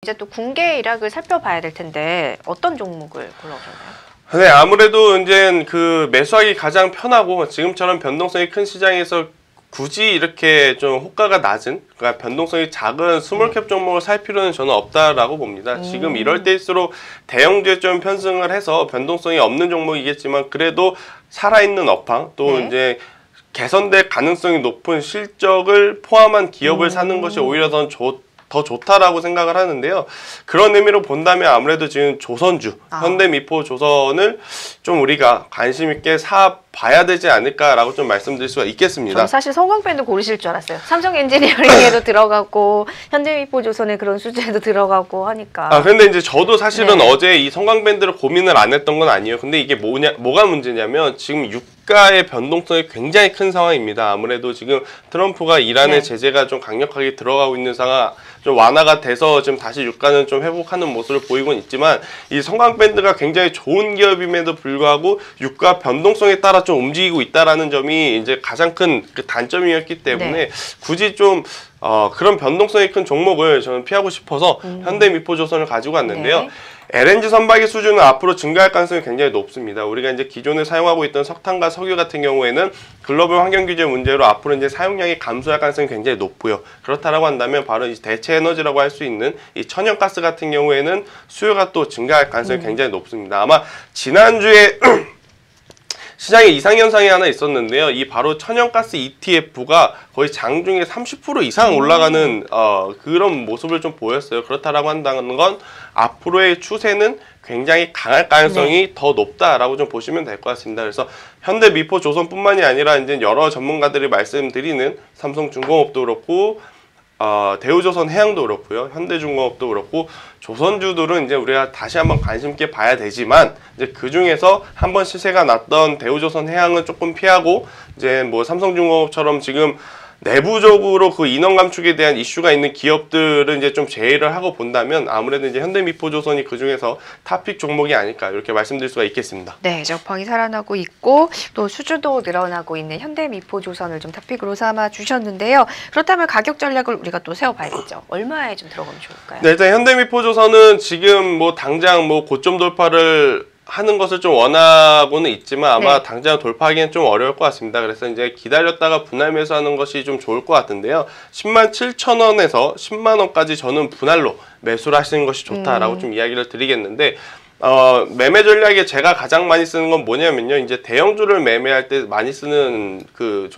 이제 또 군계 일학을 살펴봐야 될 텐데 어떤 종목을 골라오셨나요? 네, 아무래도 이제 그 매수하기 가장 편하고 지금처럼 변동성이 큰 시장에서 굳이 이렇게 좀 호가가 낮은, 그러니까 변동성이 작은 스몰캡 종목을 살 필요는 저는 없다라고 봅니다. 지금 이럴 때일수록 대형주에 좀 편승을 해서 변동성이 없는 종목이겠지만 그래도 살아있는 업황 또 이제 개선될 가능성이 높은 실적을 포함한 기업을 사는 것이 오히려 더 좋다라고 생각을 하는데요. 그런 의미로 본다면 아무래도 지금 조선주, 현대미포조선을 좀 우리가 관심 있게 봐야 되지 않을까라고 좀 말씀드릴 수가 있겠습니다. 저는 사실 성광밴드 고르실 줄 알았어요. 삼성 엔지니어링에도 들어가고 현대미포조선의 그런 수주에도 들어가고 하니까. 근데 이제 저도 사실은 어제 이 성광밴드를 고민을 안 했던 건 아니에요. 근데 이게 뭐가 문제냐면 지금 유가의 변동성이 굉장히 큰 상황입니다. 아무래도 지금 트럼프가 이란의 제재가 좀 강력하게 들어가고 있는 상황, 좀 완화가 돼서 지금 다시 유가는 좀 회복하는 모습을 보이곤 있지만 이 성광밴드가 굉장히 좋은 기업임에도 불구하고 유가 변동성에 따라 좀 움직이고 있다라는 점이 이제 가장 큰 그 단점이었기 때문에 굳이 좀 그런 변동성이 큰 종목을 저는 피하고 싶어서 현대미포조선을 가지고 왔는데요. LNG 선박의 수주는 앞으로 증가할 가능성이 굉장히 높습니다. 우리가 이제 기존에 사용하고 있던 석탄과 석유 같은 경우에는 글로벌 환경 규제 문제로 앞으로 이제 사용량이 감소할 가능성이 굉장히 높고요. 그렇다라고 한다면 바로 이 대체 에너지라고 할 수 있는 이 천연가스 같은 경우에는 수요가 또 증가할 가능성이 굉장히 높습니다. 아마 지난주에 시장에 이상현상이 하나 있었는데요. 이 바로 천연가스 ETF가 거의 장중에 30% 이상 올라가는 그런 모습을 좀 보였어요. 그렇다라고 한다는 건 앞으로의 추세는 굉장히 강할 가능성이 더 높다라고 좀 보시면 될 것 같습니다. 그래서 현대미포조선뿐만이 아니라 이제 여러 전문가들이 말씀드리는 삼성중공업도 그렇고 대우조선 해양도 그렇고요. 현대중공업도 그렇고 조선주들은 이제 우리가 다시 한번 관심 있게 봐야 되지만 이제 그 중에서 한번 시세가 났던 대우조선 해양은 조금 피하고 이제 뭐 삼성중공업처럼 지금 내부적으로 그 인원 감축에 대한 이슈가 있는 기업들은 이제 좀 제외를 하고 본다면 아무래도 이제 현대미포조선이 그 중에서 탑픽 종목이 아닐까 이렇게 말씀드릴 수가 있겠습니다. 네, 업황이 살아나고 있고 또 수주도 늘어나고 있는 현대미포조선을 좀 탑픽으로 삼아 주셨는데요. 그렇다면 가격 전략을 우리가 또 세워봐야겠죠. 얼마에 좀 들어가면 좋을까요? 네, 일단 현대미포조선은 지금 뭐 당장 뭐 고점 돌파를 하는 것을 좀 원하고는 있지만 아마 당장 돌파하기는 좀 어려울 것 같습니다. 그래서 이제 기다렸다가 분할 매수하는 것이 좀 좋을 것 같은데요. 107,000원에서 10만원까지 저는 분할로 매수를 하시는 것이 좋다라고 좀 이야기를 드리겠는데 매매 전략에 제가 가장 많이 쓰는 건 뭐냐면요. 이제 대형주를 매매할 때 많이 쓰는 그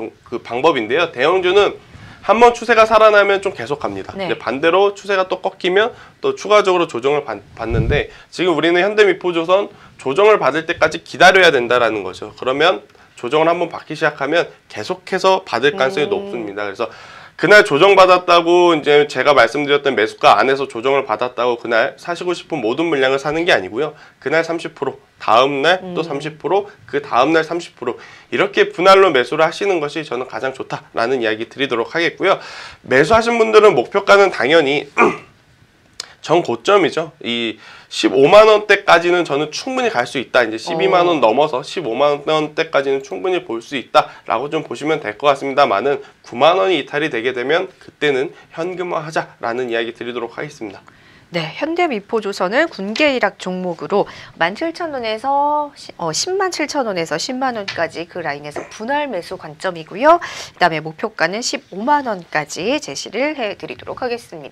방법인데요. 대형주는 한번 추세가 살아나면 좀 계속 갑니다. 근데 반대로 추세가 또 꺾이면 또 추가적으로 조정을 받는데 지금 우리는 현대미포조선 조정을 받을 때까지 기다려야 된다라는 거죠. 그러면 조정을 한번 받기 시작하면 계속해서 받을 가능성이 높습니다. 그래서 그날 조정받았다고 이제 제가 말씀드렸던 매수가 안에서 조정을 받았다고 그날 사시고 싶은 모든 물량을 사는 게 아니고요. 그날 30%, 다음날 또 30%, 그 다음날 30% 이렇게 분할로 매수를 하시는 것이 저는 가장 좋다라는 이야기 드리도록 하겠고요. 매수하신 분들은 목표가는 당연히 전 고점이죠. 이 15만 원대까지는 저는 충분히 갈 수 있다. 이제 12만 원 넘어서 15만 원대까지는 충분히 볼 수 있다라고 좀 보시면 될 것 같습니다만은 9만 원이 이탈이 되게 되면 그때는 현금화하자라는 이야기 드리도록 하겠습니다. 네, 현대미포조선을 군계일학 종목으로 17,000원에서 107,000원에서 10만 원까지 그 라인에서 분할 매수 관점이고요. 그다음에 목표가는 15만 원까지 제시를 해드리도록 하겠습니다.